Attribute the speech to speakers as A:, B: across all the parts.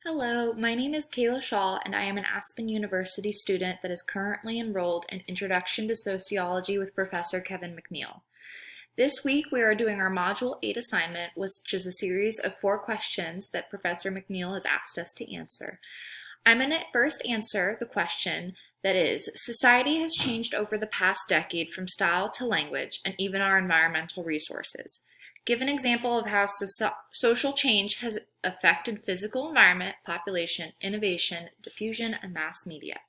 A: Hello, my name is cschall and I am an Aspen University student that is currently enrolled in Introduction to Sociology with Professor Kevin McNeil. This week we are doing our Module 8 assignment, which is a series of 4 questions that Professor McNeil has asked us to answer. I'm going to first answer the question that is, society has changed over the past decade from style to language and even our environmental resources. Give an example of how social change has affected physical environment, population, innovation, diffusion, and mass media.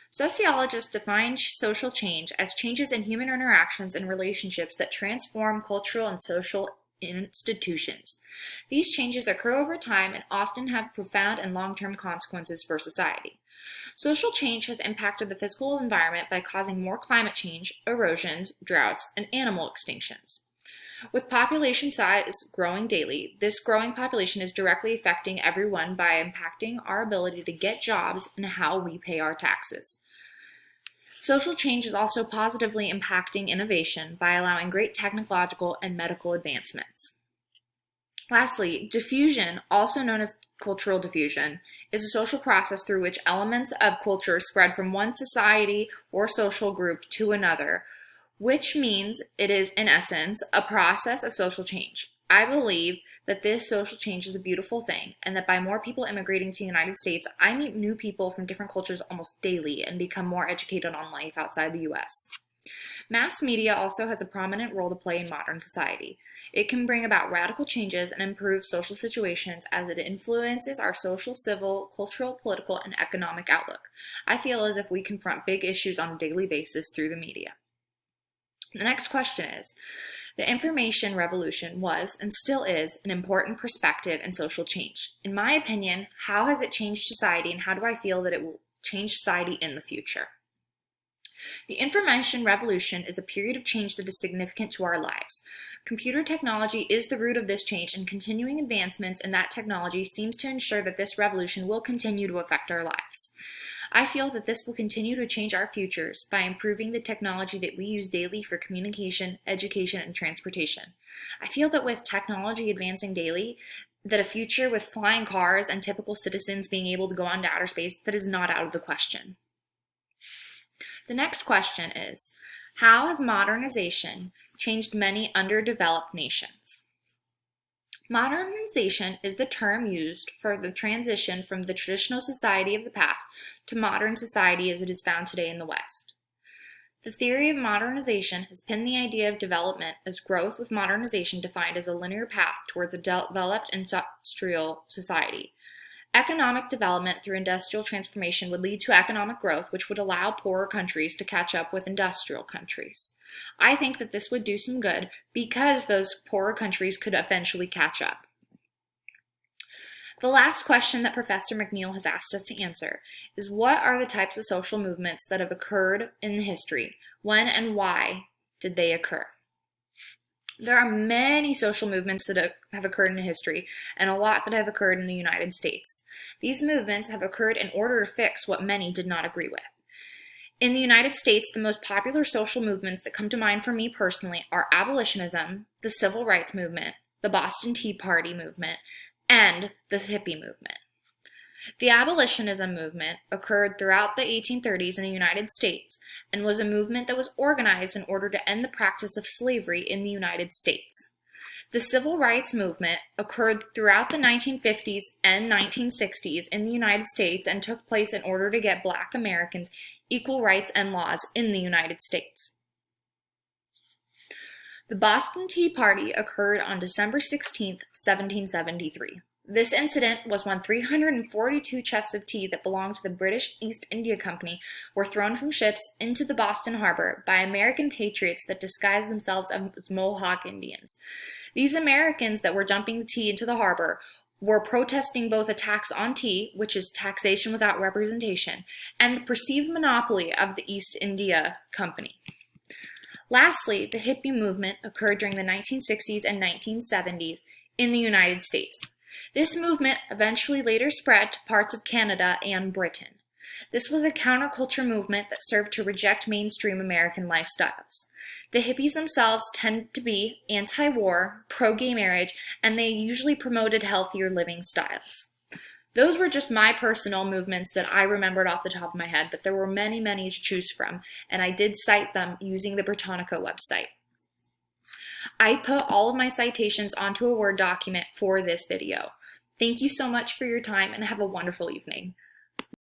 A: Sociologists define social change as changes in human interactions and relationships that transform cultural and social institutions. These changes occur over time and often have profound and long-term consequences for society. Social change has impacted the physical environment by causing more climate change, erosions, droughts, and animal extinctions. With population size growing daily, this growing population is directly affecting everyone by impacting our ability to get jobs and how we pay our taxes. Social change is also positively impacting innovation by allowing great technological and medical advancements. Lastly, diffusion, also known as cultural diffusion, is a social process through which elements of culture spread from one society or social group to another, which means it is, in essence, a process of social change. I believe that this social change is a beautiful thing, and that by more people immigrating to the United States, I meet new people from different cultures almost daily and become more educated on life outside the US. Mass media also has a prominent role to play in modern society. It can bring about radical changes and improve social situations as it influences our social, civil, cultural, political, and economic outlook. I feel as if we confront big issues on a daily basis through the media. The next question is, the information revolution was and still is an important perspective in social change. In my opinion, how has it changed society and how do I feel that it will change society in the future? The information revolution is a period of change that is significant to our lives. Computer technology is the root of this change, and continuing advancements in that technology seems to ensure that this revolution will continue to affect our lives. I feel that this will continue to change our futures by improving the technology that we use daily for communication, education, and transportation. I feel that with technology advancing daily, that a future with flying cars and typical citizens being able to go on to outer space, that is not out of the question. The next question is, how has modernization changed many underdeveloped nations? Modernization is the term used for the transition from the traditional society of the past to modern society as it is found today in the West. The theory of modernization has pinned the idea of development as growth, with modernization defined as a linear path towards a developed industrial society. Economic development through industrial transformation would lead to economic growth, which would allow poorer countries to catch up with industrial countries. I think that this would do some good because those poorer countries could eventually catch up. The last question that Professor McNeil has asked us to answer is, what are the types of social movements that have occurred in history? When and why did they occur? There are many social movements that have occurred in history, and a lot that have occurred in the United States. These movements have occurred in order to fix what many did not agree with. In the United States, the most popular social movements that come to mind for me personally are abolitionism, the civil rights movement, the Boston Tea Party movement, and the hippie movement. The abolitionism movement occurred throughout the 1830s in the United States and was a movement that was organized in order to end the practice of slavery in the United States. The civil rights movement occurred throughout the 1950s and 1960s in the United States and took place in order to get Black Americans equal rights and laws in the United States. The Boston Tea Party occurred on December 16, 1773. This incident was when 342 chests of tea that belonged to the British East India Company were thrown from ships into the Boston harbor by American patriots that disguised themselves as Mohawk Indians. These Americans that were dumping the tea into the harbor were protesting both a tax on tea, which is taxation without representation, and the perceived monopoly of the East India Company. Lastly, the hippie movement occurred during the 1960s and 1970s in the United States. This movement eventually later spread to parts of Canada and Britain. This was a counterculture movement that served to reject mainstream American lifestyles. The hippies themselves tended to be anti-war, pro-gay marriage, and they usually promoted healthier living styles. Those were just my personal movements that I remembered off the top of my head, but there were many, many to choose from, and I did cite them using the Britannica website. I put all of my citations onto a Word document for this video. Thank you so much for your time and have a wonderful evening.